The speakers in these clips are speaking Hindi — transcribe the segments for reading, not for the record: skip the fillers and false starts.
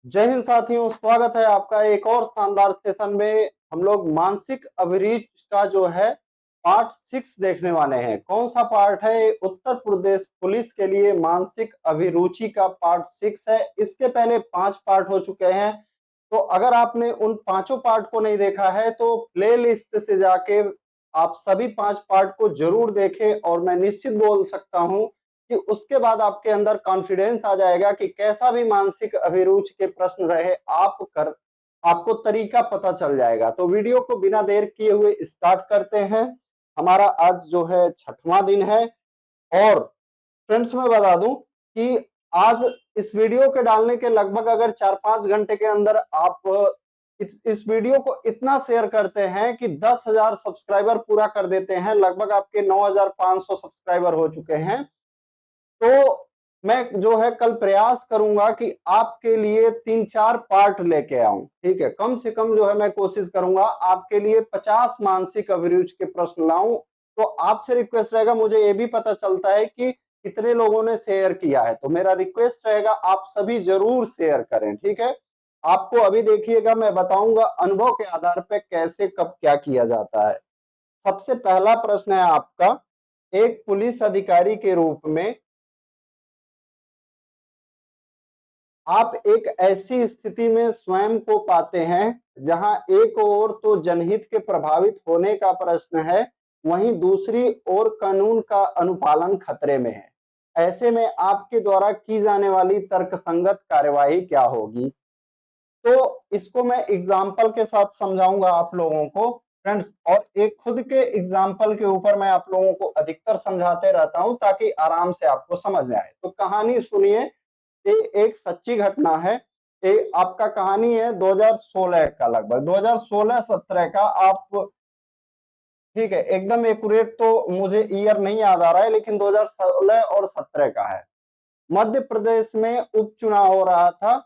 जय हिंद साथियों, स्वागत है आपका एक और शानदार सेशन में। हम लोग मानसिक अभिरुचि का जो है पार्ट 6 देखने वाले हैं। कौन सा पार्ट है? उत्तर प्रदेश पुलिस के लिए मानसिक अभिरुचि का पार्ट 6 है। इसके पहले 5 पार्ट हो चुके हैं। तो अगर आपने उन पांचों पार्ट को नहीं देखा है तो प्ले लिस्ट से जाके आप सभी 5 पार्ट को जरूर देखें, और मैं निश्चित बोल सकता हूं कि उसके बाद आपके अंदर कॉन्फिडेंस आ जाएगा कि कैसा भी मानसिक अभिरुचि के प्रश्न रहे आपको तरीका पता चल जाएगा। तो वीडियो को बिना देर किए हुए स्टार्ट करते हैं। हमारा आज जो है 6वां दिन है। और फ्रेंड्स मैं बता दूं कि आज इस वीडियो के डालने के लगभग अगर 4-5 घंटे के अंदर आप इस वीडियो को इतना शेयर करते हैं कि 10,000 सब्सक्राइबर पूरा कर देते हैं। लगभग आपके 9,500 सब्सक्राइबर हो चुके हैं। तो मैं जो है कल प्रयास करूंगा कि आपके लिए 3-4 पार्ट लेके आऊं। ठीक है, कम से कम जो है मैं कोशिश करूंगा आपके लिए 50 मानसिक अभिरुचि के प्रश्न लाऊं। तो आपसे रिक्वेस्ट रहेगा, मुझे ये भी पता चलता है कि कितने लोगों ने शेयर किया है, तो मेरा रिक्वेस्ट रहेगा आप सभी जरूर शेयर करें। ठीक है, आपको अभी देखिएगा मैं बताऊंगा अनुभव के आधार पर कैसे कब क्या किया जाता है। सबसे पहला प्रश्न है आपका, एक पुलिस अधिकारी के रूप में आप एक ऐसी स्थिति में स्वयं को पाते हैं जहां एक ओर तो जनहित के प्रभावित होने का प्रश्न है, वहीं दूसरी ओर कानून का अनुपालन खतरे में है। ऐसे में आपके द्वारा की जाने वाली तर्कसंगत कार्यवाही क्या होगी? तो इसको मैं एग्जाम्पल के साथ समझाऊंगा आप लोगों को फ्रेंड्स, और एक खुद के एग्जाम्पल के ऊपर मैं आप लोगों को अधिकतर समझाते रहता हूं ताकि आराम से आपको समझ में आए। तो कहानी सुनिए, ये एक सच्ची घटना है। ये आपका कहानी है 2016 का, लगभग 2016-17 का। आप ठीक है, एकदम एक्यूरेट तो मुझे ईयर नहीं याद आ रहा है, लेकिन 2016 और 17 का है। मध्य प्रदेश में उपचुनाव हो रहा था।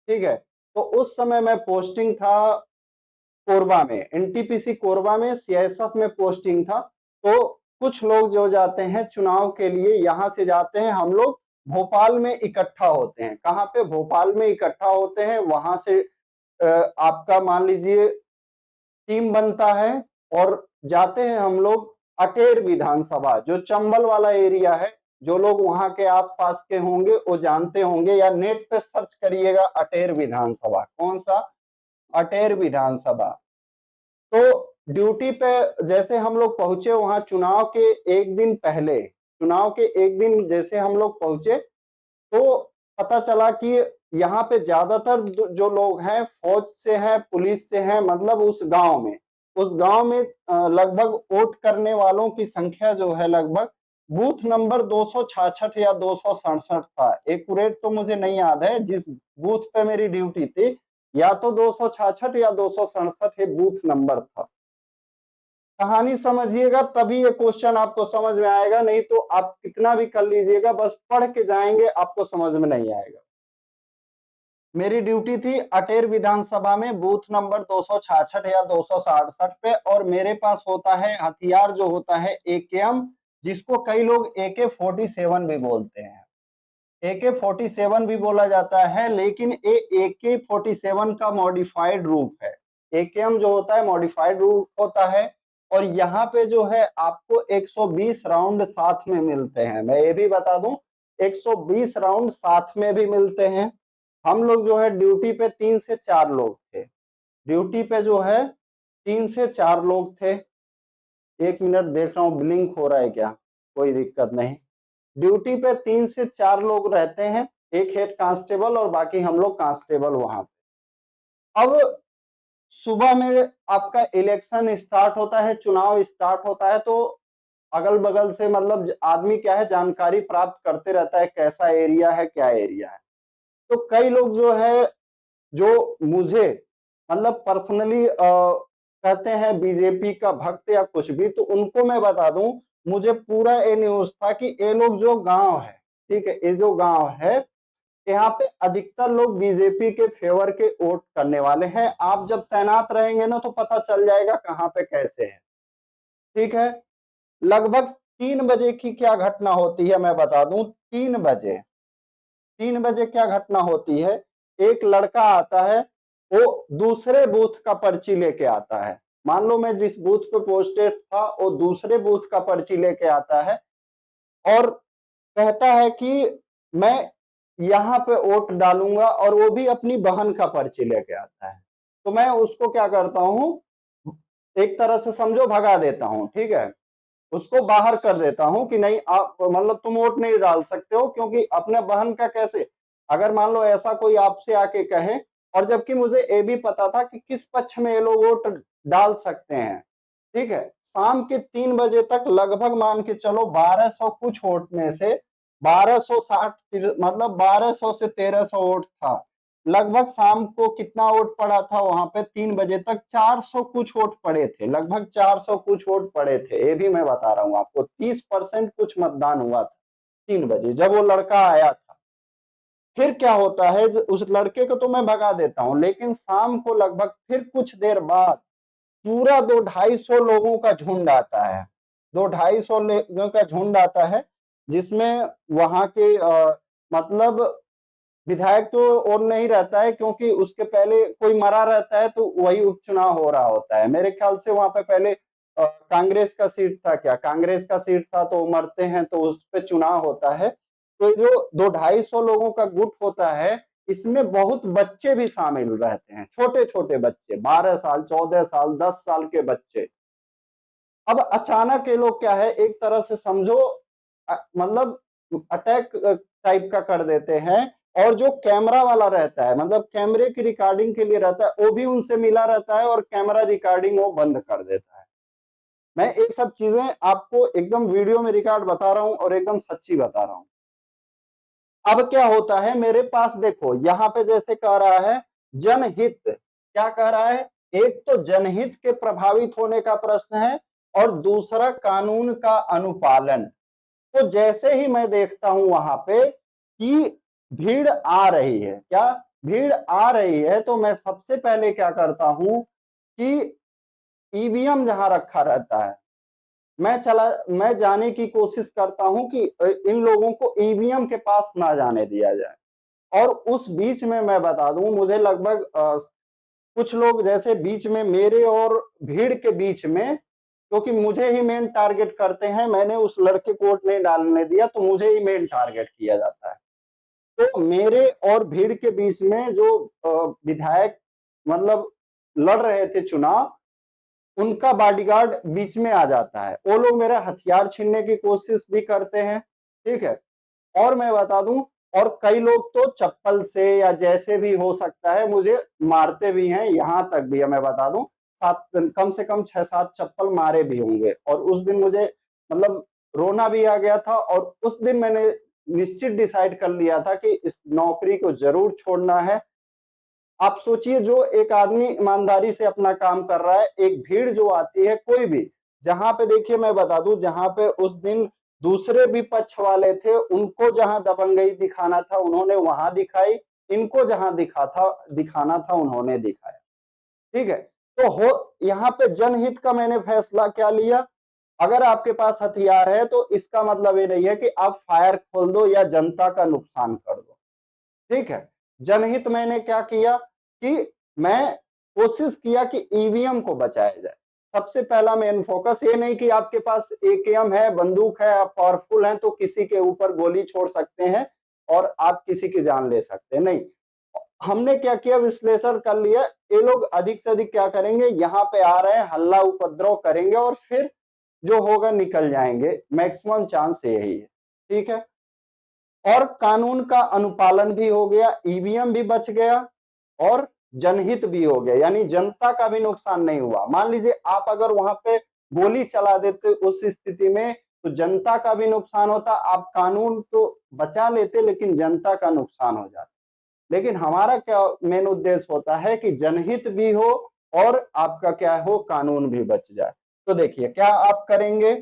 ठीक है, तो उस समय मैं पोस्टिंग था कोरबा में, एनटीपीसी कोरबा में सीआईएसएफ में पोस्टिंग था। तो कुछ लोग जो जाते हैं चुनाव के लिए, यहां से जाते हैं, हम लोग भोपाल में इकट्ठा होते हैं। कहां पे? भोपाल में इकट्ठा होते हैं। वहां से आपका मान लीजिए टीम बनता है और जाते हैं हम लोग अटेर विधानसभा, जो चंबल वाला एरिया है। जो लोग वहां के आसपास के होंगे वो जानते होंगे, या नेट पे सर्च करिएगा अटेर विधानसभा। कौन सा? अटेर विधानसभा। तो ड्यूटी पे जैसे हम लोग पहुंचे वहां, चुनाव के एक दिन पहले, चुनाव के एक दिन जैसे हम लोग पहुंचे तो पता चला कि यहाँ पे ज्यादातर जो लोग हैं फौज से हैं, पुलिस से हैं। मतलब उस गांव में लगभग वोट करने वालों की संख्या जो है लगभग बूथ नंबर 266 या 267 था। एक्यूरेट तो मुझे नहीं याद है जिस बूथ पे मेरी ड्यूटी थी, या तो 266 या 267 ये बूथ नंबर था। कहानी समझिएगा तभी ये क्वेश्चन आपको समझ में आएगा, नहीं तो आप कितना भी कर लीजिएगा बस पढ़ के जाएंगे आपको समझ में नहीं आएगा। मेरी ड्यूटी थी अटेर विधानसभा में बूथ नंबर 266 या 267 पे, और मेरे पास होता है हथियार जो होता है एकेएम, जिसको कई लोग AK-47 भी बोलते हैं। AK-47 भी बोला जाता है, लेकिन ये AK-47 का मॉडिफाइड रूप है। एकेएम जो होता है मॉडिफाइड रूप होता है। और यहाँ पे जो है आपको 120 राउंड साथ में मिलते हैं। मैं ये भी बता दूं 120 राउंड साथ में भी मिलते हैं। हम लोग जो है ड्यूटी पे 3 से 4 लोग थे। ड्यूटी पे जो है 3 से 4 लोग थे। एक मिनट देख रहा हूँ ब्लिंक हो रहा है क्या? कोई दिक्कत नहीं। ड्यूटी पे 3 से 4 लोग रहते हैं, एक हेड कांस्टेबल और बाकी हम लोग कांस्टेबल वहां पे। अब सुबह में आपका इलेक्शन स्टार्ट होता है, चुनाव स्टार्ट होता है, तो अगल बगल से मतलब आदमी क्या है जानकारी प्राप्त करते रहता है, कैसा एरिया है क्या एरिया है। तो कई लोग जो है जो मुझे मतलब पर्सनली कहते हैं बीजेपी का भक्त या कुछ भी, तो उनको मैं बता दूं मुझे पूरा ये न्यूज था कि ये लोग जो गांव है, ठीक है, ये जो गांव है यहाँ पे अधिकतर लोग बीजेपी के फेवर के वोट करने वाले हैं। आप जब तैनात रहेंगे ना तो पता चल जाएगा कहाँ पे कैसे है। ठीक है, लगभग 3 बजे की क्या घटना होती है मैं बता दूं। 3 बजे क्या घटना होती है एक लड़का आता है, वो दूसरे बूथ का पर्ची लेके आता है। मान लो मैं जिस बूथ पे पोस्टेड था वो दूसरे बूथ का पर्ची लेके आता है और कहता है कि मैं यहाँ पे वोट डालूंगा, और वो भी अपनी बहन का पर्ची लेके आता है। तो मैं उसको क्या करता हूँ, एक तरह से समझो भगा देता हूँ, ठीक है, उसको बाहर कर देता हूं कि नहीं आप मतलब तुम वोट नहीं डाल सकते हो, क्योंकि अपने बहन का कैसे, अगर मान लो ऐसा कोई आपसे आके कहे, और जबकि मुझे ये भी पता था कि किस पक्ष में ये लोग वोट डाल सकते हैं, ठीक है, शाम के 3 बजे तक लगभग मान के चलो 1200 कुछ वोट में से 1260, मतलब 1200 से 1300 वोट था। लगभग शाम को कितना वोट पड़ा था वहां पे 3 बजे तक, 400 कुछ वोट पड़े थे, लगभग 400 कुछ वोट पड़े थे, ये भी मैं बता रहा हूँ आपको। 30% कुछ मतदान हुआ था 3 बजे जब वो लड़का आया था। फिर क्या होता है, उस लड़के को तो मैं भगा देता हूँ, लेकिन शाम को लगभग फिर कुछ देर बाद पूरा 200-250 लोगों का झुंड आता है, 200-250 लोगों का झुंड आता है, जिसमें वहां के मतलब विधायक तो और नहीं रहता है, क्योंकि उसके पहले कोई मरा रहता है तो वही उपचुनाव हो रहा होता है। मेरे ख्याल से वहां पे पहले कांग्रेस का सीट था, क्या कांग्रेस का सीट था, तो मरते हैं तो उस पे चुनाव होता है। तो जो 200-250 लोगों का गुट होता है, इसमें बहुत बच्चे भी शामिल रहते हैं, छोटे छोटे बच्चे, 12 साल, 14 साल, 10 साल के बच्चे। अब अचानक ये लोग क्या है, एक तरह से समझो मतलब अटैक टाइप का कर देते हैं, और जो कैमरा वाला रहता है, मतलब कैमरे की रिकॉर्डिंग के लिए रहता है, वो भी उनसे मिला रहता है, और कैमरा रिकॉर्डिंग वो बंद कर देता है। मैं ये सब चीजें आपको एकदम वीडियो में रिकॉर्ड बता रहा हूं और एकदम सच्ची बता रहा हूं। अब क्या होता है मेरे पास, देखो यहाँ पे जैसे कह रहा है जनहित, क्या कह रहा है, एक तो जनहित के प्रभावित होने का प्रश्न है, और दूसरा कानून का अनुपालन। तो जैसे ही मैं देखता हूं वहां पे कि भीड़ आ रही है, क्या भीड़ आ रही है, तो मैं सबसे पहले क्या करता हूं कि ईवीएम जहां रखा रहता है, मैं जाने की कोशिश करता हूं कि इन लोगों को ईवीएम के पास ना जाने दिया जाए। और उस बीच में मैं बता दूं, मुझे लगभग कुछ लोग जैसे बीच में मेरे और भीड़ के बीच में, क्योंकि मुझे ही मेन टारगेट करते हैं, मैंने उस लड़के को वोट नहीं डालने दिया तो मुझे ही मेन टारगेट किया जाता है। तो मेरे और भीड़ के बीच में जो विधायक मतलब लड़ रहे थे चुनाव, उनका बॉडीगार्ड बीच में आ जाता है, वो लोग मेरा हथियार छीनने की कोशिश भी करते हैं, ठीक है। और मैं बता दूं, और कई लोग तो चप्पल से या जैसे भी हो सकता है मुझे मारते भी हैं, यहां तक भी है, मैं बता दूं, कम से कम 6-7 चप्पल मारे भी होंगे। और उस दिन मुझे मतलब रोना भी आ गया था, और उस दिन मैंने निश्चित डिसाइड कर लिया था कि इस नौकरी को जरूर छोड़ना है। आप सोचिए, जो एक आदमी ईमानदारी से अपना काम कर रहा है, एक भीड़ जो आती है कोई भी, जहां पे देखिए मैं बता दूं, जहां पे उस दिन दूसरे भी पक्ष वाले थे, उनको जहां दबंगई दिखाना था उन्होंने वहां दिखाई, इनको जहां दिखाना था उन्होंने दिखाया, ठीक है। तो हो यहाँ पे जनहित का मैंने फैसला क्या लिया, अगर आपके पास हथियार है तो इसका मतलब ये नहीं है कि आप फायर खोल दो या जनता का नुकसान कर दो, ठीक है। जनहित मैंने क्या किया कि मैं कोशिश किया कि ईवीएम को बचाया जाए। सबसे पहला मेन फोकस ये नहीं कि आपके पास एकेएम है, बंदूक है, आप पावरफुल हैं तो किसी के ऊपर गोली छोड़ सकते हैं और आप किसी की जान ले सकते हैं, नहीं। हमने क्या किया, विश्लेषण कर लिया, ये लोग अधिक से अधिक क्या करेंगे, यहाँ पे आ रहे हैं, हल्ला उपद्रव करेंगे और फिर जो होगा निकल जाएंगे, मैक्सिमम चांस यही है, ठीक है। और कानून का अनुपालन भी हो गया, ईवीएम भी बच गया, और जनहित भी हो गया, यानी जनता का भी नुकसान नहीं हुआ। मान लीजिए आप अगर वहां पे गोली चला देते उस स्थिति में, तो जनता का भी नुकसान होता, आप कानून तो बचा लेते लेकिन जनता का नुकसान हो जाता। लेकिन हमारा क्या मेन उद्देश्य होता है कि जनहित भी हो और आपका क्या हो, कानून भी बच जाए। तो देखिए क्या आप करेंगे,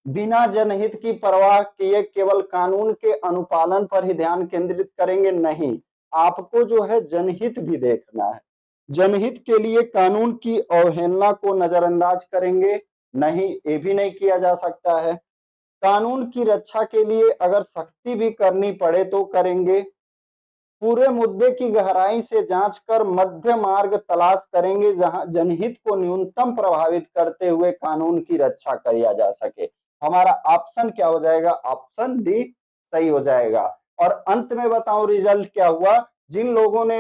बिना जनहित की परवाह किए केवल कानून के अनुपालन पर ही ध्यान केंद्रित करेंगे, नहीं, आपको जो है जनहित भी देखना है। जनहित के लिए कानून की अवहेलना को नजरअंदाज करेंगे, नहीं, ये भी नहीं किया जा सकता है। कानून की रक्षा के लिए अगर सख्ती भी करनी पड़े तो करेंगे, पूरे मुद्दे की गहराई से जांच कर मध्य मार्ग तलाश करेंगे जहां जनहित को न्यूनतम प्रभावित करते हुए कानून की रक्षा किया जा सके। हमारा ऑप्शन क्या हो जाएगा? ऑप्शन डी सही हो जाएगा। और अंत में बताऊं रिजल्ट क्या हुआ? जिन लोगों ने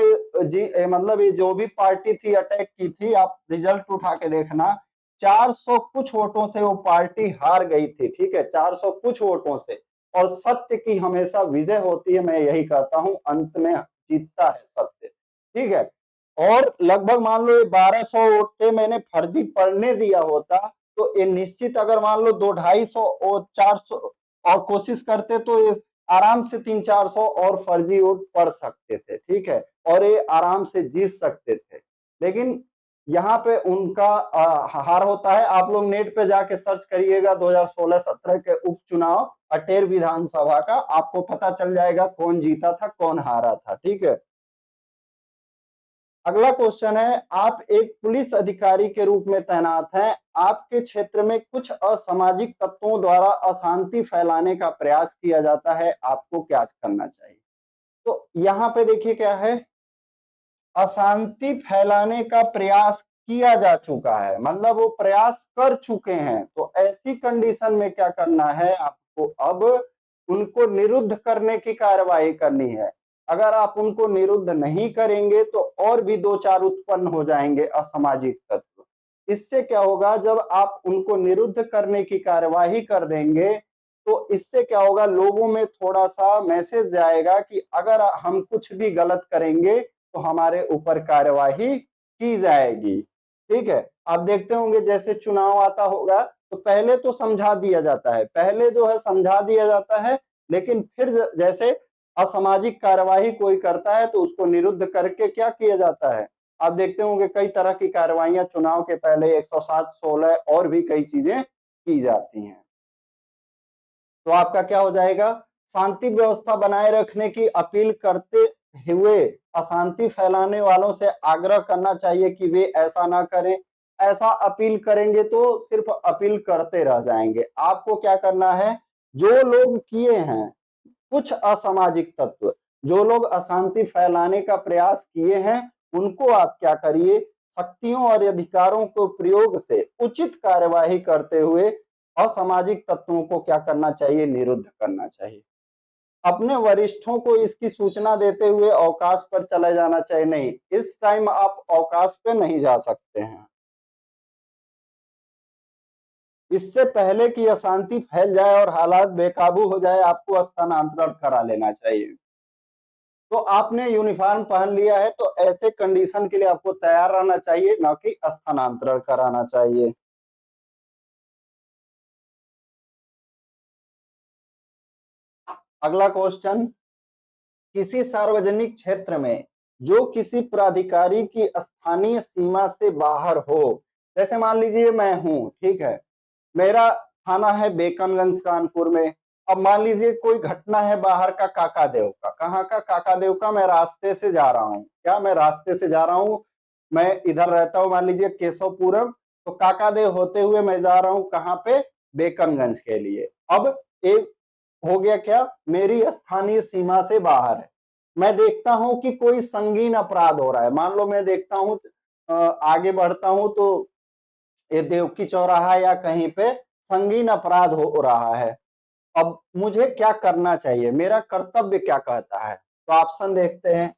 मतलब ये जो भी पार्टी थी अटैक की थी, आप रिजल्ट उठा के देखना, 400 कुछ वोटों से वो पार्टी हार गई थी। ठीक है, 400 कुछ वोटों से। और सत्य की हमेशा विजय होती है, मैं यही कहता हूं, अंत में जीतता है सत्य। ठीक है, और लगभग मान लो ये 1200 वोट थे, मैंने फर्जी पढ़ने दिया होता तो ये निश्चित, अगर मान लो 200-250 और 400 और कोशिश करते तो ये आराम से 300-400 और फर्जी वोट पढ़ सकते थे। ठीक है, और ये आराम से जीत सकते थे, लेकिन यहाँ पे उनका हार होता है। आप लोग नेट पे जाके सर्च करिएगा 2016-17 के उपचुनाव अटेर विधानसभा का, आपको पता चल जाएगा कौन जीता था कौन हारा था। ठीक है, अगला क्वेश्चन है, आप एक पुलिस अधिकारी के रूप में तैनात हैं, आपके क्षेत्र में कुछ असामाजिक तत्वों द्वारा अशांति फैलाने का प्रयास किया जाता है, आपको क्या करना चाहिए? तो यहाँ पे देखिए क्या है, अशांति फैलाने का प्रयास किया जा चुका है, मतलब वो प्रयास कर चुके हैं। तो ऐसी कंडीशन में क्या करना है आपको? अब उनको निरुद्ध करने की कार्यवाही करनी है। अगर आप उनको निरुद्ध नहीं करेंगे तो और भी 2-4 उत्पन्न हो जाएंगे असामाजिक तत्व। इससे क्या होगा, जब आप उनको निरुद्ध करने की कार्यवाही कर देंगे तो इससे क्या होगा, लोगों में थोड़ा सा मैसेज जाएगा कि अगर हम कुछ भी गलत करेंगे तो हमारे ऊपर कार्यवाही की जाएगी। ठीक है, आप देखते होंगे जैसे चुनाव आता होगा तो पहले तो समझा दिया जाता है, पहले जो है समझा दिया जाता है, लेकिन फिर जैसे असामाजिक कार्यवाही कोई करता है तो उसको निरुद्ध करके क्या किया जाता है? आप देखते होंगे कई तरह की कार्रवाइयां चुनाव के पहले 107-16 और भी कई चीजें की जाती हैं। तो आपका क्या हो जाएगा, शांति व्यवस्था बनाए रखने की अपील करते हुए अशांति फैलाने वालों से आग्रह करना चाहिए कि वे ऐसा ना करें। ऐसा अपील करेंगे तो सिर्फ अपील करते रह जाएंगे। आपको क्या करना है, जो लोग किए हैं कुछ असामाजिक तत्व, जो लोग अशांति फैलाने का प्रयास किए हैं, उनको आप क्या करिए, शक्तियों और अधिकारों को प्रयोग से उचित कार्यवाही करते हुए असामाजिक तत्वों को क्या करना चाहिए, निरुद्ध करना चाहिए। अपने वरिष्ठों को इसकी सूचना देते हुए अवकाश पर चले जाना चाहिए। नहीं, इस टाइम आप अवकाश पे नहीं जा सकते हैं। इससे पहले कि अशांति फैल जाए और हालात बेकाबू हो जाए, आपको स्थानांतरण करा लेना चाहिए। तो आपने यूनिफॉर्म पहन लिया है तो ऐसे कंडीशन के लिए आपको तैयार रहना चाहिए, ना कि स्थानांतरण कराना चाहिए। अगला क्वेश्चन, किसी सार्वजनिक क्षेत्र में जो किसी प्राधिकारी की स्थानीय सीमा से बाहर हो, जैसे मान लीजिए मैं हूं, ठीक है, मेरा थाना है बेकनगंज कानपुर में। अब मान लीजिए कोई घटना है बाहर का, काकादेव का, कहाँ का, काकादेव का, मैं रास्ते से जा रहा हूँ, क्या मैं रास्ते से जा रहा हूँ, मैं इधर रहता हूँ मान लीजिए केशवपुरम, तो काकादेव होते हुए मैं जा रहा हूँ कहाँ पे, बेकनगंज के लिए। अब एक हो गया क्या, मेरी स्थानीय सीमा से बाहर है। मैं देखता हूं कि कोई संगीन अपराध हो रहा है, मान लो मैं देखता हूं आगे बढ़ता हूं तो ये देवकी चौराहा या कहीं पे संगीन अपराध हो रहा है। अब मुझे क्या करना चाहिए, मेरा कर्तव्य क्या कहता है? तो ऑप्शन देखते हैं,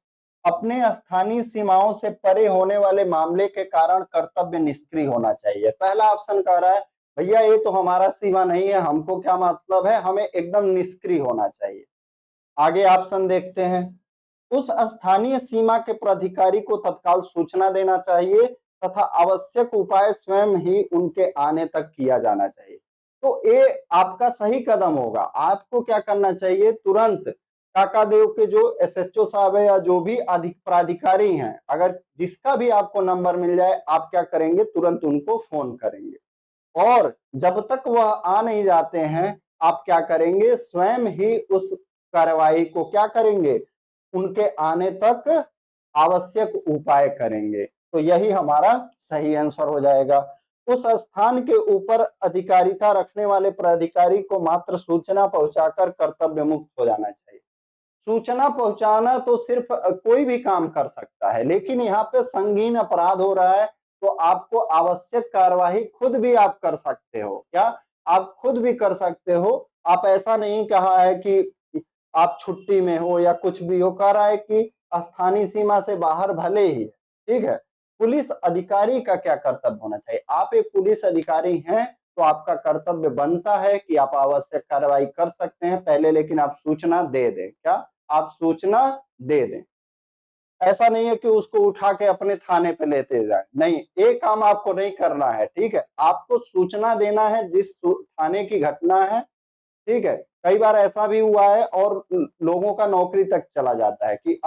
अपने स्थानीय सीमाओं से परे होने वाले मामले के कारण कर्तव्य निष्क्रिय होना चाहिए। पहला ऑप्शन कह रहा है भैया ये तो हमारा सीमा नहीं है, हमको क्या मतलब है, हमें एकदम निष्क्रिय होना चाहिए। आगे ऑप्शन देखते हैं, उस स्थानीय सीमा के प्राधिकारी को तत्काल सूचना देना चाहिए तथा आवश्यक उपाय स्वयं ही उनके आने तक किया जाना चाहिए। तो ये आपका सही कदम होगा। आपको क्या करना चाहिए, तुरंत काकादेव के जो एसएचओ साहब है या जो भी अधिक प्राधिकारी हैं, अगर जिसका भी आपको नंबर मिल जाए, आप क्या करेंगे, तुरंत उनको फोन करेंगे। और जब तक वह आ नहीं जाते हैं, आप क्या करेंगे, स्वयं ही उस कार्रवाई को क्या करेंगे, उनके आने तक आवश्यक उपाय करेंगे। तो यही हमारा सही आंसर हो जाएगा। उस स्थान के ऊपर अधिकारिता रखने वाले प्राधिकारी को मात्र सूचना पहुंचाकर कर्तव्य मुक्त हो जाना चाहिए। सूचना पहुंचाना तो सिर्फ कोई भी काम कर सकता है, लेकिन यहाँ पे संगीन अपराध हो रहा है तो आपको आवश्यक कार्यवाही खुद भी आप कर सकते हो। क्या आप खुद भी कर सकते हो? आप ऐसा नहीं कहा है कि आप छुट्टी में हो या कुछ भी हो, कह रहा है कि स्थानीय सीमा से बाहर भले ही, ठीक है। पुलिस अधिकारी का क्या कर्तव्य होना चाहिए? आप एक पुलिस अधिकारी हैं तो आपका कर्तव्य बनता है कि आप आवश्यक कार्रवाई कर सकते हैं पहले, लेकिन आप सूचना दे दें। क्या आप सूचना दे दें? ऐसा नहीं है कि उसको उठा के अपने थाने पे लेते जाए, नहीं, ये काम आपको नहीं करना है, ठीक है। आपको सूचना देना है जिस थाने की घटना है, ठीक है। कई बार ऐसा भी हुआ है और लोगों का नौकरी तक चला जाता है कि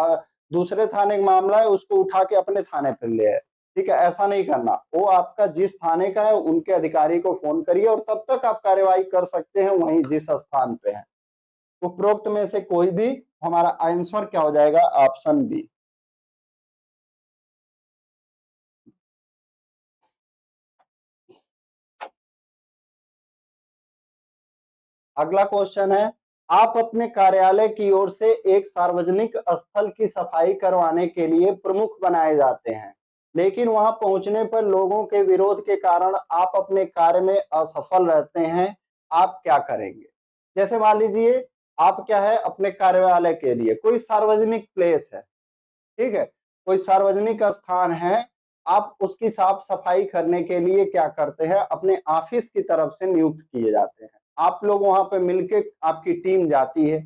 दूसरे थाने का मामला है, उसको उठा के अपने थाने पे ले आए, ठीक है। ऐसा नहीं करना। वो आपका जिस थाने का है उनके अधिकारी को फोन करिए और तब तक आप कार्यवाही कर सकते हैं वहीं जिस स्थान पे है। उपरोक्त में से कोई भी, हमारा आंसर क्या हो जाएगा? Option B. अगला क्वेश्चन है, आप अपने कार्यालय की ओर से एक सार्वजनिक स्थल की सफाई करवाने के लिए प्रमुख बनाए जाते हैं, लेकिन वहां पहुंचने पर लोगों के विरोध के कारण आप अपने कार्य में असफल रहते हैं। आप क्या करेंगे? जैसे मान लीजिए आप क्या है, अपने कार्यालय के लिए कोई सार्वजनिक प्लेस है, ठीक है, कोई सार्वजनिक स्थान है, आप उसकी साफ सफाई करने के लिए क्या करते हैं, अपने ऑफिस की तरफ से नियुक्त किए जाते हैं। आप लोग वहां पे मिलके आपकी टीम जाती है,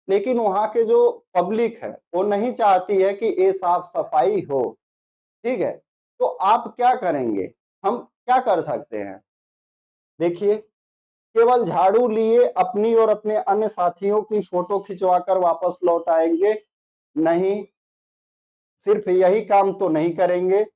लेकिन वहां के जो पब्लिक है वो नहीं चाहती है कि ये साफ सफाई हो, ठीक है। तो आप क्या करेंगे? हम क्या कर सकते हैं? देखिए, केवल झाड़ू लिए अपनी और अपने अन्य साथियों की फोटो खिंचवाकर वापस लौट आएंगे? नहीं, सिर्फ यही काम तो नहीं करेंगे।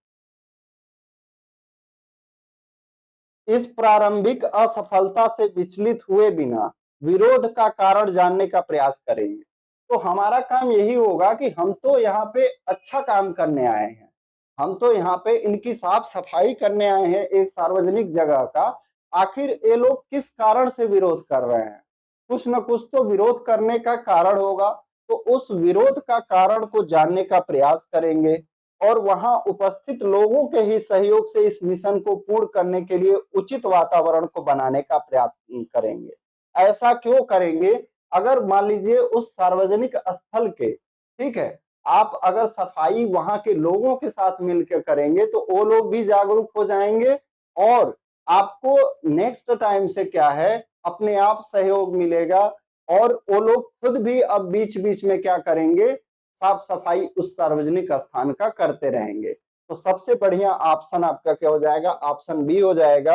इस प्रारंभिक असफलता से विचलित हुए बिना विरोध का कारण जानने का प्रयास करेंगे। तो हमारा काम यही होगा कि हम तो यहाँ पे अच्छा काम करने आए हैं, हम तो यहाँ पे इनकी साफ सफाई करने आए हैं एक सार्वजनिक जगह का। आखिर ये लोग किस कारण से विरोध कर रहे हैं? कुछ न कुछ तो विरोध करने का कारण होगा। तो उस विरोध का कारण को जानने का प्रयास करेंगे और वहां उपस्थित लोगों के ही सहयोग से इस मिशन को पूर्ण करने के लिए उचित वातावरण को बनाने का प्रयास करेंगे। ऐसा क्यों करेंगे? अगर मान लीजिए उस सार्वजनिक स्थल के, ठीक है, आप अगर सफाई वहां के लोगों के साथ मिलकर करेंगे तो वो लोग भी जागरूक हो जाएंगे और आपको नेक्स्ट टाइम से क्या है, अपने आप सहयोग मिलेगा और वो लोग खुद भी अब बीच बीच में क्या करेंगे, साफ सफाई उस सार्वजनिक स्थान का करते रहेंगे। तो सबसे बढ़िया ऑप्शन आपका क्या हो जाएगा? ऑप्शन बी हो जाएगा।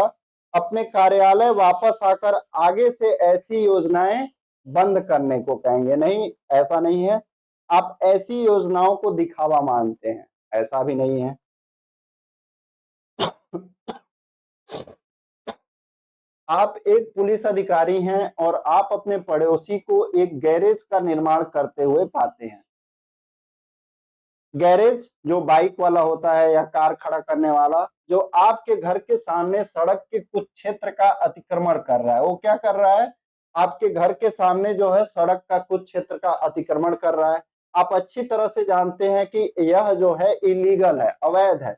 अपने कार्यालय वापस आकर आगे से ऐसी योजनाएं बंद करने को कहेंगे। नहीं, ऐसा नहीं है। आप ऐसी योजनाओं को दिखावा मानते हैं, ऐसा भी नहीं है। आप एक पुलिस अधिकारी हैं और आप अपने पड़ोसी को एक गैरेज का निर्माण करते हुए पाते हैं। गैरेज जो बाइक वाला होता है या कार खड़ा करने वाला, जो आपके घर के सामने सड़क के कुछ क्षेत्र का अतिक्रमण कर रहा है। वो क्या कर रहा है? आपके घर के सामने जो है सड़क का कुछ क्षेत्र का अतिक्रमण कर रहा है। आप अच्छी तरह से जानते हैं कि यह जो है इलीगल है, अवैध है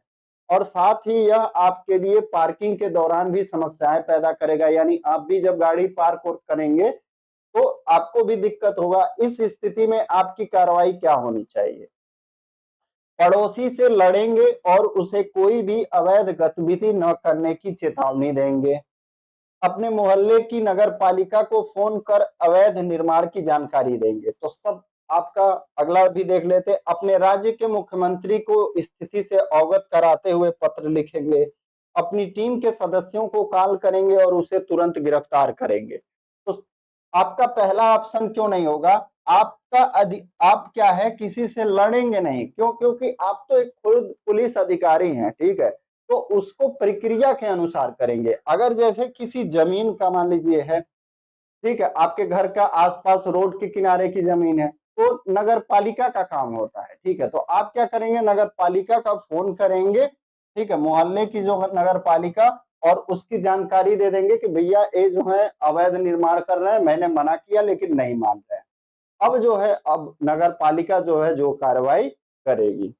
और साथ ही यह आपके लिए पार्किंग के दौरान भी समस्याएं पैदा करेगा। यानी आप भी जब गाड़ी पार्क करेंगे तो आपको भी दिक्कत होगा। इस स्थिति में आपकी कार्रवाई क्या होनी चाहिए? पड़ोसी से लड़ेंगे और उसे कोई भी अवैध गतिविधि न करने की चेतावनी देंगे। अपने मोहल्ले की नगर पालिका को फोन कर अवैध निर्माण की जानकारी देंगे। तो सब आपका अगला भी देख लेते। अपने राज्य के मुख्यमंत्री को स्थिति से अवगत कराते हुए पत्र लिखेंगे। अपनी टीम के सदस्यों को कॉल करेंगे और उसे तुरंत गिरफ्तार करेंगे। तो आपका पहला ऑप्शन क्यों नहीं होगा? आप क्या है, किसी से लड़ेंगे नहीं। क्यों? क्योंकि आप तो एक खुद पुलिस अधिकारी हैं, ठीक है। तो उसको प्रक्रिया के अनुसार करेंगे। अगर जैसे किसी जमीन का मान लीजिए है, ठीक है, आपके घर का आसपास रोड के किनारे की जमीन है तो नगर पालिका का काम होता है, ठीक है। तो आप क्या करेंगे, नगर पालिका का फोन करेंगे, ठीक है, मोहल्ले की जो नगर पालिका, और उसकी जानकारी दे देंगे कि भैया ये जो है अवैध निर्माण कर रहे हैं, मैंने मना किया लेकिन नहीं मान रहे हैं। अब जो है, अब नगर पालिका जो है जो कार्रवाई करेगी।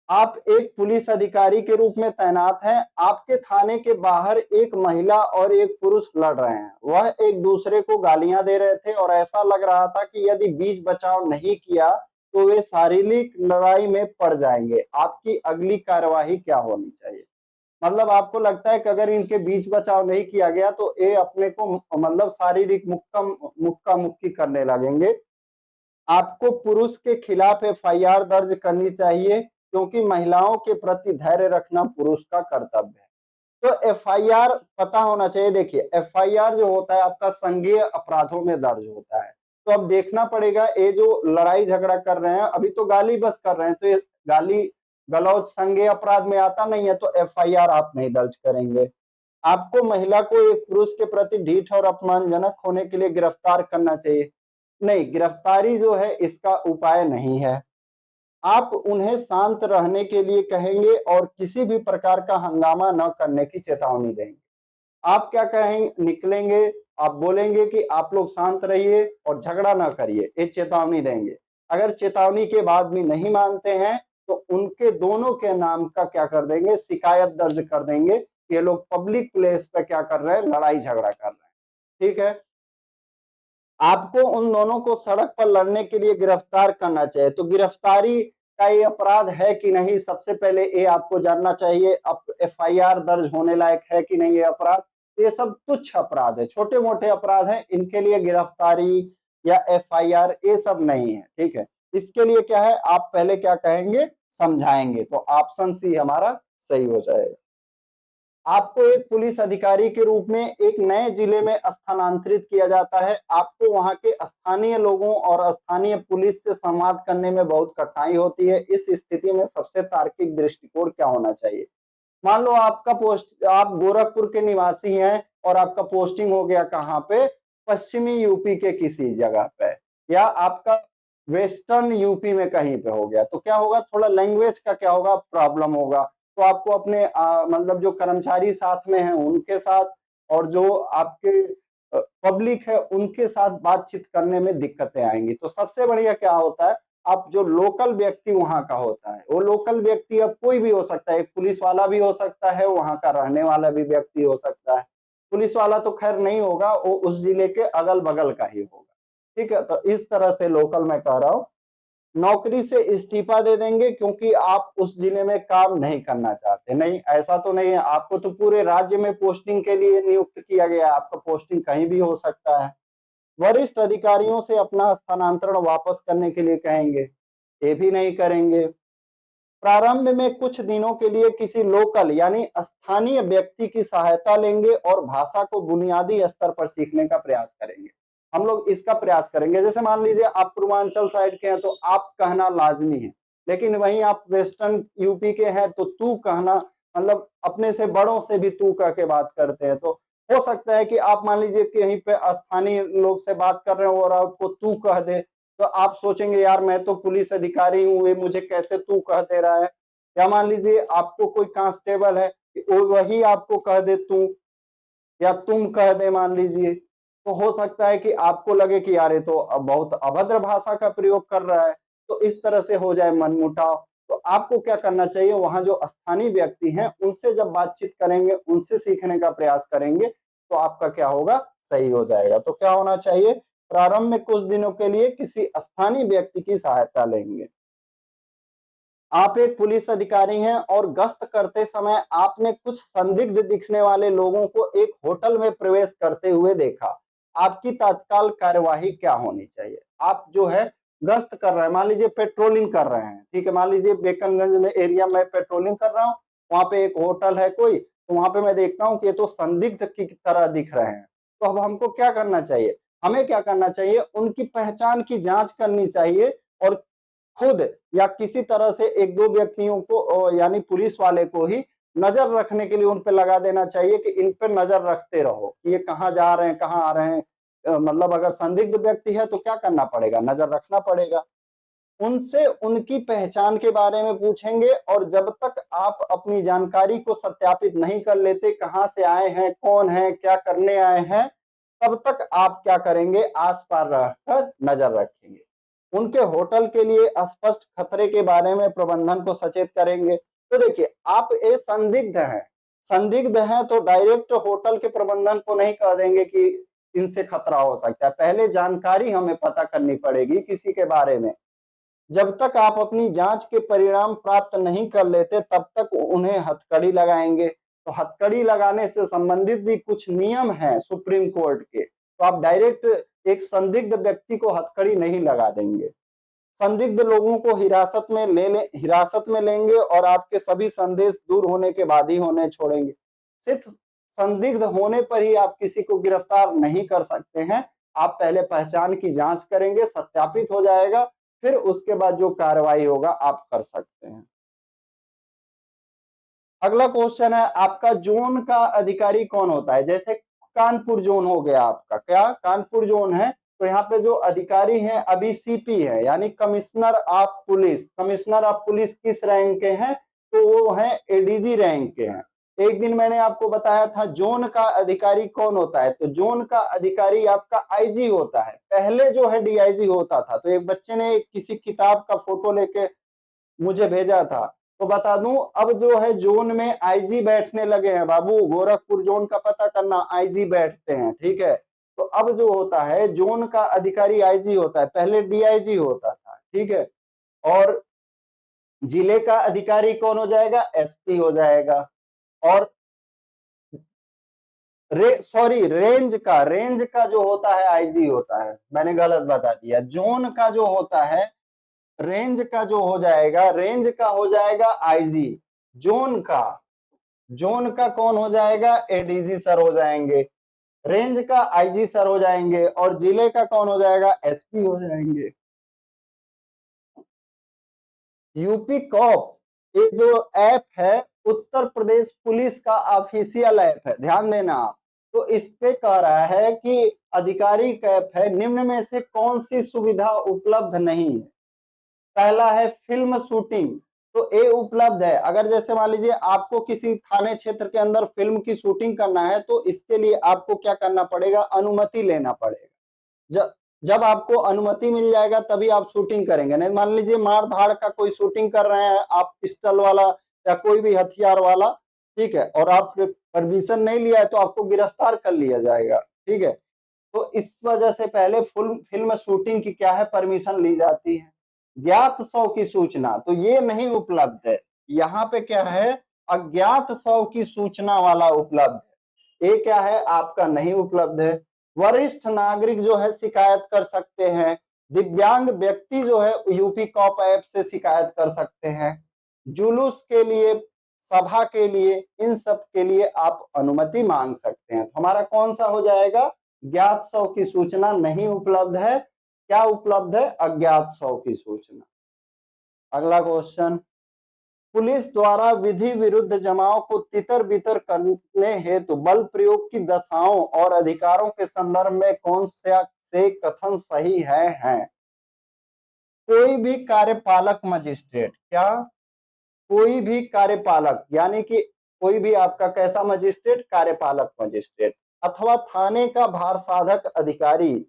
आप एक पुलिस अधिकारी के रूप में तैनात हैं, आपके थाने के बाहर एक महिला और एक पुरुष लड़ रहे हैं। वह एक दूसरे को गालियां दे रहे थे और ऐसा लग रहा था कि यदि बीच बचाव नहीं किया तो वे शारीरिक लड़ाई में पड़ जाएंगे। आपकी अगली कार्यवाही क्या होनी चाहिए? मतलब आपको लगता है कि अगर इनके बीच बचाव नहीं किया गया तो ये अपने को मतलब शारीरिक मुक्का मुक्की करने लगेंगे। आपको पुरुष के खिलाफ एफआईआर दर्ज करनी चाहिए, क्योंकि महिलाओं के प्रति धैर्य रखना पुरुष का कर्तव्य है। तो एफआईआर पता होना चाहिए। देखिए, एफआईआर जो होता है आपका संज्ञेय अपराधों में दर्ज होता है। तो अब देखना पड़ेगा, ये जो लड़ाई झगड़ा कर रहे हैं, अभी तो गाली बस कर रहे हैं, तो ये गाली गलौज संज्ञेय अपराध में आता नहीं है, तो एफआईआर आप नहीं दर्ज करेंगे। आपको महिला को एक पुरुष के प्रति ढीठ और अपमानजनक होने के लिए गिरफ्तार करना चाहिए। नहीं, गिरफ्तारी जो है इसका उपाय नहीं है। आप उन्हें शांत रहने के लिए कहेंगे और किसी भी प्रकार का हंगामा न करने की चेतावनी देंगे। आप क्या कहें निकलेंगे, आप बोलेंगे कि आप लोग शांत रहिए और झगड़ा ना करिए, ये चेतावनी देंगे। अगर चेतावनी के बाद भी नहीं मानते हैं तो उनके दोनों के नाम का क्या कर देंगे, शिकायत दर्ज कर देंगे। ये लोग पब्लिक प्लेस पे क्या कर रहे हैं, लड़ाई झगड़ा कर रहे हैं। ठीक है, आपको उन दोनों को सड़क पर लड़ने के लिए गिरफ्तार करना चाहिए। तो गिरफ्तारी का ये अपराध है कि नहीं, सबसे पहले ये आपको जानना चाहिए। अब एफआईआर दर्ज होने लायक है कि नहीं ये अपराध। ये सब तुच्छ अपराध है, छोटे मोटे अपराध हैं, इनके लिए गिरफ्तारी या एफआईआर ये सब नहीं है। ठीक है, इसके लिए क्या है, आप पहले क्या कहेंगे, समझाएंगे। तो ऑप्शन सी हमारा सही हो जाएगा। आपको एक पुलिस अधिकारी के रूप में एक नए जिले में स्थानांतरित किया जाता है। आपको वहां के स्थानीय लोगों और स्थानीय पुलिस से संवाद करने में बहुत कठिनाई होती है। इस स्थिति में सबसे तार्किक दृष्टिकोण क्या होना चाहिए? मान लो आपका पोस्ट, आप गोरखपुर के निवासी हैं और आपका पोस्टिंग हो गया कहाँ पे, पश्चिमी यूपी के किसी जगह पे, या आपका वेस्टर्न यूपी में कहीं पे हो गया, तो क्या होगा, थोड़ा लैंग्वेज का क्या होगा, प्रॉब्लम होगा। तो आपको अपने मतलब जो कर्मचारी साथ में हैं उनके साथ और जो आपके पब्लिक है उनके साथ बातचीत करने में दिक्कतें आएंगी। तो सबसे बढ़िया क्या होता है, आप जो लोकल व्यक्ति वहां का होता है, वो लोकल व्यक्ति अब कोई भी हो सकता है, एक पुलिस वाला भी हो सकता है, वहां का रहने वाला भी व्यक्ति हो सकता है। पुलिस वाला तो खैर नहीं होगा, वो उस जिले के अगल बगल का ही होगा। ठीक है, तो इस तरह से लोकल मैं कह रहा हूं। नौकरी से इस्तीफा दे देंगे क्योंकि आप उस जिले में काम नहीं करना चाहते। नहीं, ऐसा तो नहीं है, आपको तो पूरे राज्य में पोस्टिंग के लिए नियुक्त किया गया है, आपका पोस्टिंग कहीं भी हो सकता है। वरिष्ठ अधिकारियों से अपना स्थानांतरण वापस करने के लिए कहेंगे, ये भी नहीं करेंगे। प्रारंभ में कुछ दिनों के लिए किसी लोकल यानी स्थानीय व्यक्ति की सहायता लेंगे और भाषा को बुनियादी स्तर पर सीखने का प्रयास करेंगे। हम लोग इसका प्रयास करेंगे। जैसे मान लीजिए आप पूर्वांचल साइड के हैं तो आप कहना लाजमी है, लेकिन वहीं आप वेस्टर्न यूपी के हैं तो तू कहना, मतलब अपने से बड़ों से भी तू कह के बात करते हैं। तो हो सकता है कि आप मान लीजिए कहीं पे स्थानीय लोग से बात कर रहे हो और आपको तू कह दे, तो आप सोचेंगे यार मैं तो पुलिस अधिकारी हूँ, ये मुझे कैसे तू कह दे रहा है। या मान लीजिए आपको कोई कांस्टेबल है, वही आपको कह दे तू या तुम कह दे मान लीजिए, तो हो सकता है कि आपको लगे कि यार ये तो बहुत अभद्र भाषा का प्रयोग कर रहा है, तो इस तरह से हो जाए मनमुटाव। तो आपको क्या करना चाहिए, वहां जो स्थानीय व्यक्ति हैं उनसे जब बातचीत करेंगे, उनसे सीखने का प्रयास करेंगे, तो आपका क्या होगा, सही हो जाएगा। तो क्या होना चाहिए, प्रारंभ में कुछ दिनों के लिए किसी स्थानीय व्यक्ति की सहायता लेंगे। आप एक पुलिस अधिकारी हैं और गश्त करते समय आपने कुछ संदिग्ध दिखने वाले लोगों को एक होटल में प्रवेश करते हुए देखा। आपकी तत्काल कार्यवाही क्या होनी चाहिए? आप जो है गश्त कर रहे हैं, मान लीजिए पेट्रोलिंग कर रहे हैं, ठीक है, मान लीजिए बेकनगंज में एरिया में पेट्रोलिंग कर रहा हूँ, वहां पे एक होटल है कोई, तो वहां पे मैं देखता हूँ कि ये तो संदिग्ध की तरह दिख रहे हैं। तो अब हमको क्या करना चाहिए, हमें क्या करना चाहिए, उनकी पहचान की जांच करनी चाहिए और खुद या किसी तरह से एक दो व्यक्तियों को यानी पुलिस वाले को ही नजर रखने के लिए उन पे लगा देना चाहिए कि इन पे नजर रखते रहो कि ये कहाँ जा रहे हैं, कहाँ आ रहे हैं। मतलब अगर संदिग्ध व्यक्ति है तो क्या करना पड़ेगा, नजर रखना पड़ेगा। उनसे उनकी पहचान के बारे में पूछेंगे और जब तक आप अपनी जानकारी को सत्यापित नहीं कर लेते, कहाँ से आए हैं, कौन है, क्या करने आए हैं, तब तक आप क्या करेंगे, आस पास रहकर नजर रखेंगे। उनके होटल के लिए स्पष्ट खतरे के बारे में प्रबंधन को सचेत करेंगे। तो देखिए, आप ये संदिग्ध हैं तो डायरेक्ट होटल के प्रबंधन को नहीं कह देंगे कि इनसे खतरा हो सकता है, पहले जानकारी हमें पता करनी पड़ेगी किसी के बारे में। जब तक आप अपनी जांच के परिणाम प्राप्त नहीं कर लेते तब तक उन्हें हथकड़ी लगाएंगे। तो हथकड़ी लगाने से संबंधित भी कुछ नियम हैं सुप्रीम कोर्ट के, तो आप डायरेक्ट एक संदिग्ध व्यक्ति को हथकड़ी नहीं लगा देंगे। संदिग्ध लोगों को हिरासत में लेंगे और आपके सभी संदेश दूर होने के बाद ही होने छोड़ेंगे। सिर्फ संदिग्ध होने पर ही आप किसी को गिरफ्तार नहीं कर सकते हैं, आप पहले पहचान की जांच करेंगे, सत्यापित हो जाएगा, फिर उसके बाद जो कार्रवाई होगा आप कर सकते हैं। अगला क्वेश्चन है, आपका जोन का अधिकारी कौन होता है? जैसे कानपुर जोन हो गया आपका, क्या कानपुर जोन है, तो यहाँ पे जो अधिकारी हैं अभी सीपी है, यानी commissioner of police. Commissioner of police किस रैंक के हैं? तो वो हैं एडीजी रैंक के हैं। एक दिन मैंने आपको बताया था जोन का अधिकारी कौन होता है, तो जोन का अधिकारी आपका आईजी होता है। पहले जो है डीआईजी होता था। तो एक बच्चे ने किसी किताब का फोटो लेके मुझे भेजा था, तो बता दूं अब जो है जोन में आईजी बैठने लगे हैं बाबू। गोरखपुर जोन का पता करना, आईजी बैठते हैं, ठीक है। तो अब जो होता है जोन का अधिकारी आईजी होता है, पहले डीआईजी होता था, ठीक है। और जिले का अधिकारी कौन हो जाएगा? एसपी हो जाएगा। और रेंज का जो होता है आईजी होता है, मैंने गलत बता दिया। जोन का जो होता है, रेंज का जो हो जाएगा, रेंज का हो जाएगा आईजी। जोन का कौन हो जाएगा? एडीजी सर हो जाएंगे। रेंज का आईजी सर हो जाएंगे और जिले का कौन हो जाएगा? एसपी हो जाएंगे। यूपी कॉप, ये जो ऐप है उत्तर प्रदेश पुलिस का ऑफिशियल ऐप है, ध्यान देना आप। तो इस पे कह रहा है कि आधिकारिक ऐप है, निम्न में से कौन सी सुविधा उपलब्ध नहीं है? पहला है फिल्म शूटिंग, तो ये उपलब्ध है। अगर जैसे मान लीजिए आपको किसी थाने क्षेत्र के अंदर फिल्म की शूटिंग करना है, तो इसके लिए आपको क्या करना पड़ेगा? अनुमति लेना पड़ेगा। जब जब आपको अनुमति मिल जाएगा तभी आप शूटिंग करेंगे। नहीं मान लीजिए मार धाड़ का कोई शूटिंग कर रहे हैं आप, पिस्टल वाला या कोई भी हथियार वाला, ठीक है, और आप परमिशन नहीं लिया है तो आपको गिरफ्तार कर लिया जाएगा, ठीक है। तो इस वजह से पहले फिल्म शूटिंग की क्या है, परमिशन ली जाती है। ज्ञात शव की सूचना, तो ये नहीं उपलब्ध है। यहाँ पे क्या है, अज्ञात शव की सूचना वाला उपलब्ध है, ये क्या है आपका नहीं उपलब्ध है। वरिष्ठ नागरिक जो है शिकायत कर सकते हैं। दिव्यांग व्यक्ति जो है यूपी कॉप ऐप से शिकायत कर सकते हैं। जुलूस के लिए, सभा के लिए, इन सब के लिए आप अनुमति मांग सकते हैं। तो हमारा कौन सा हो जाएगा? ज्ञात शव की सूचना नहीं उपलब्ध है। क्या उपलब्ध है? अज्ञात शव की सूचना। अगला क्वेश्चन, पुलिस द्वारा विधि विरुद्ध जमाव को तितर बितर करने हेतु बल प्रयोग की दशाओं और अधिकारों के संदर्भ में कौन सा से कथन सही है? कोई भी कार्यपालक मजिस्ट्रेट, क्या कोई भी कार्यपालक, यानी कि कोई भी आपका कैसा मजिस्ट्रेट? कार्यपालक मजिस्ट्रेट, अथवा थाने का भार साधक अधिकारी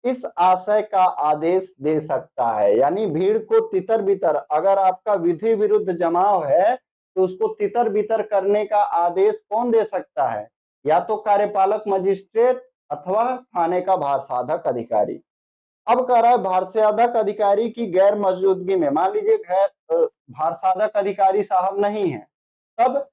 इस आशय का आदेश दे सकता है। यानी भीड़ को तितर बितर, अगर आपका विधि विरुद्ध जमाव है तो उसको तितर बितर करने का आदेश कौन दे सकता है? या तो कार्यपालक मजिस्ट्रेट अथवा थाने का भार साधक अधिकारी। अब कह रहा है भारसाधक अधिकारी की गैर मौजूदगी में, मान लीजिए भारसाधक अधिकारी साहब नहीं है, तब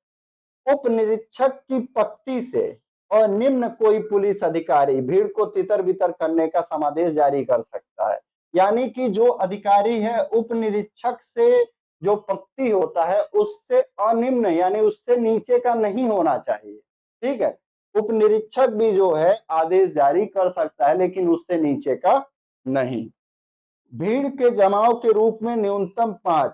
उप निरीक्षक की पक्ति से और निम्न कोई पुलिस अधिकारी भीड़ को तितर बितर करने का समादेश जारी कर सकता है। यानी कि जो अधिकारी है उप निरीक्षक से जो पक्ति होता है उससे अनिम्न, यानी उससे नीचे का नहीं होना चाहिए, ठीक है। उप निरीक्षक भी जो है आदेश जारी कर सकता है लेकिन उससे नीचे का नहीं। भीड़ के जमाव के रूप में न्यूनतम 5,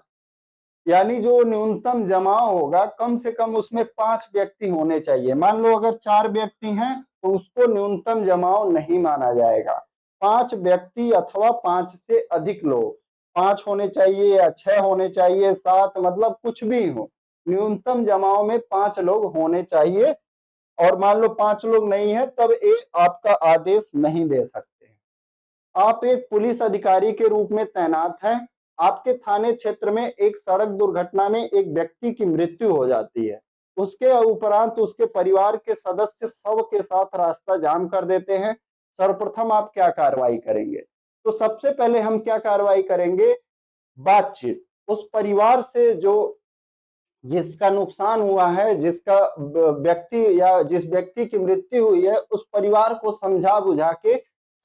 यानी जो न्यूनतम जमाव होगा कम से कम उसमें 5 व्यक्ति होने चाहिए। मान लो अगर 4 व्यक्ति हैं तो उसको न्यूनतम जमाव नहीं माना जाएगा। 5 व्यक्ति अथवा 5 से अधिक लोग, 5 होने चाहिए या 6 होने चाहिए, 7, मतलब कुछ भी हो, न्यूनतम जमाव में 5 लोग होने चाहिए। और मान लो 5 लोग नहीं है, तब ये आपका आदेश नहीं दे सकते हैं। आप एक पुलिस अधिकारी के रूप में तैनात हैं, आपके थाने क्षेत्र में एक सड़क दुर्घटना में एक व्यक्ति की मृत्यु हो जाती है, उसके उपरांत उसके परिवार के सदस्य शव के साथ रास्ता जाम कर देते हैं। सर्वप्रथम आप क्या कार्रवाई करेंगे? तो सबसे पहले हम क्या कार्रवाई करेंगे? बातचीत। उस परिवार से जो जिसका नुकसान हुआ है, जिसका व्यक्ति या जिस व्यक्ति की मृत्यु हुई है, उस परिवार को समझा बुझा के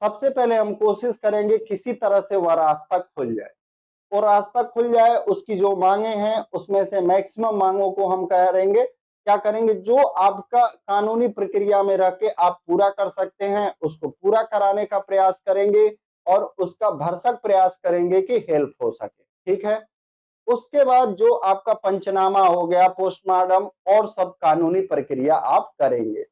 सबसे पहले हम कोशिश करेंगे किसी तरह से वह रास्ता खुल जाए, और रास्ता खुल जाए, उसकी जो मांगे हैं उसमें से मैक्सिमम मांगों को हम करेंगे, क्या करेंगे, जो आपका कानूनी प्रक्रिया में रह के आप पूरा कर सकते हैं उसको पूरा कराने का प्रयास करेंगे, और उसका भरसक प्रयास करेंगे कि हेल्प हो सके। ठीक है। उसके बाद जो आपका पंचनामा हो गया, पोस्टमार्टम और सब कानूनी प्रक्रिया आप करेंगे,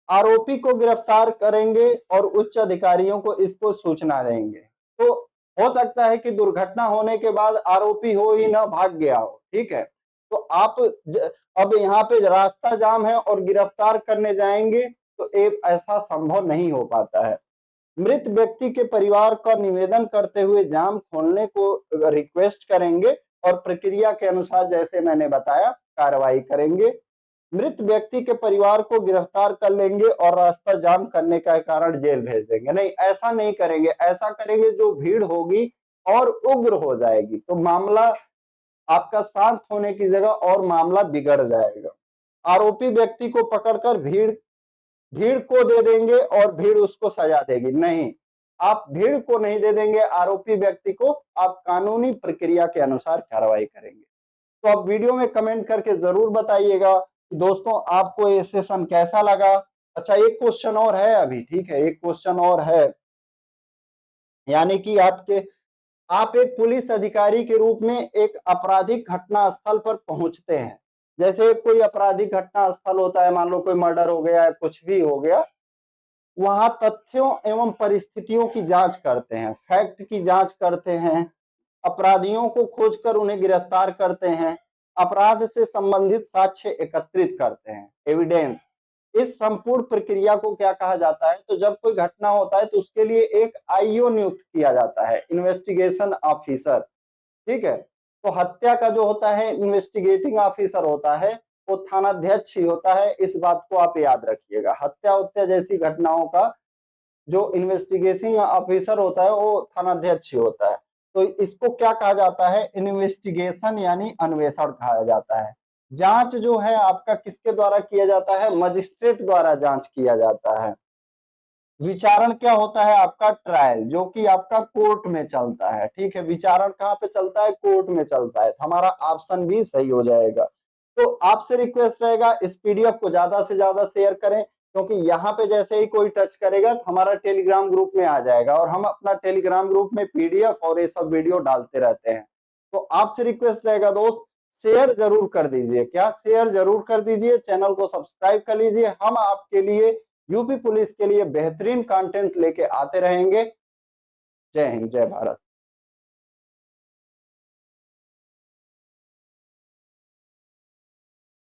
आरोपी को गिरफ्तार करेंगे और उच्च अधिकारियों को इसको सूचना देंगे। तो हो सकता है कि दुर्घटना होने के बाद आरोपी हो ही ना, भाग गया हो। ठीक है। तो आप अब यहाँ पे रास्ता जाम है और गिरफ्तार करने जाएंगे तो ऐसा संभव नहीं हो पाता है। मृत व्यक्ति के परिवार का निवेदन करते हुए जाम खोलने को रिक्वेस्ट करेंगे और प्रक्रिया के अनुसार जैसे मैंने बताया कार्रवाई करेंगे। मृत व्यक्ति के परिवार को गिरफ्तार कर लेंगे और रास्ता जाम करने का कारण जेल भेज देंगे। नहीं, ऐसा नहीं करेंगे। ऐसा करेंगे जो भीड़ होगी और उग्र हो जाएगी, तो मामला आपका शांत होने की जगह और मामला बिगड़ जाएगा। आरोपी व्यक्ति को पकड़कर भीड़ को दे देंगे और भीड़ उसको सजा देगी। नहीं, आप भीड़ को नहीं दे देंगे, आरोपी व्यक्ति को आप कानूनी प्रक्रिया के अनुसार कार्रवाई करेंगे। तो आप वीडियो में कमेंट करके जरूर बताइएगा कि दोस्तों आपको ये सेशन कैसा लगा। अच्छा, एक क्वेश्चन और है अभी। ठीक है, एक क्वेश्चन और है, यानी कि आप एक पुलिस अधिकारी के रूप में एक आपराधिक घटना स्थल पर पहुंचते हैं। जैसे कोई आपराधिक घटना स्थल होता है, मान लो कोई मर्डर हो गया है, कुछ भी हो गया, वहां तथ्यों एवं परिस्थितियों की जांच करते हैं, फैक्ट की जांच करते हैं, अपराधियों को खोजकर उन्हें गिरफ्तार करते हैं, अपराध से संबंधित साक्ष्य एकत्रित करते हैं, एविडेंस। इस संपूर्ण प्रक्रिया को क्या कहा जाता है? तो जब कोई घटना होता है तो उसके लिए एक आईओ नियुक्त किया जाता है, इन्वेस्टिगेशन ऑफिसर। ठीक है। तो हत्या का जो होता है इन्वेस्टिगेटिंग ऑफिसर होता है, वो थानाध्यक्ष ही होता है। इस बात को आप याद रखिएगा। हत्या उत्या जैसी घटनाओं का जो इन्वेस्टिगेटिंग ऑफिसर होता है वो थानाध्यक्ष ही होता है। तो इसको क्या कहा जाता है? इन्वेस्टिगेशन यानी अन्वेषण कहा जाता है। जांच जो है आपका किसके द्वारा किया जाता है? मजिस्ट्रेट द्वारा जांच किया जाता है। विचारण क्या होता है आपका? ट्रायल, जो कि आपका कोर्ट में चलता है। ठीक है। विचारण कहाँ पे चलता है? कोर्ट में चलता है। तो हमारा ऑप्शन भी सही हो जाएगा। तो आपसे रिक्वेस्ट रहेगा इस पीडीएफ को ज्यादा से ज्यादा शेयर करें, क्योंकि यहाँ पे जैसे ही कोई टच करेगा तो हमारा टेलीग्राम ग्रुप में आ जाएगा, और हम अपना टेलीग्राम ग्रुप में पीडीएफ और ये सब वीडियो डालते रहते हैं। तो आपसे रिक्वेस्ट रहेगा दोस्त, शेयर जरूर कर दीजिए। क्या? शेयर जरूर कर दीजिए, चैनल को सब्सक्राइब कर लीजिए। हम आपके लिए यूपी पुलिस के लिए बेहतरीन कंटेंट लेके आते रहेंगे। जय हिंद, जय भारत।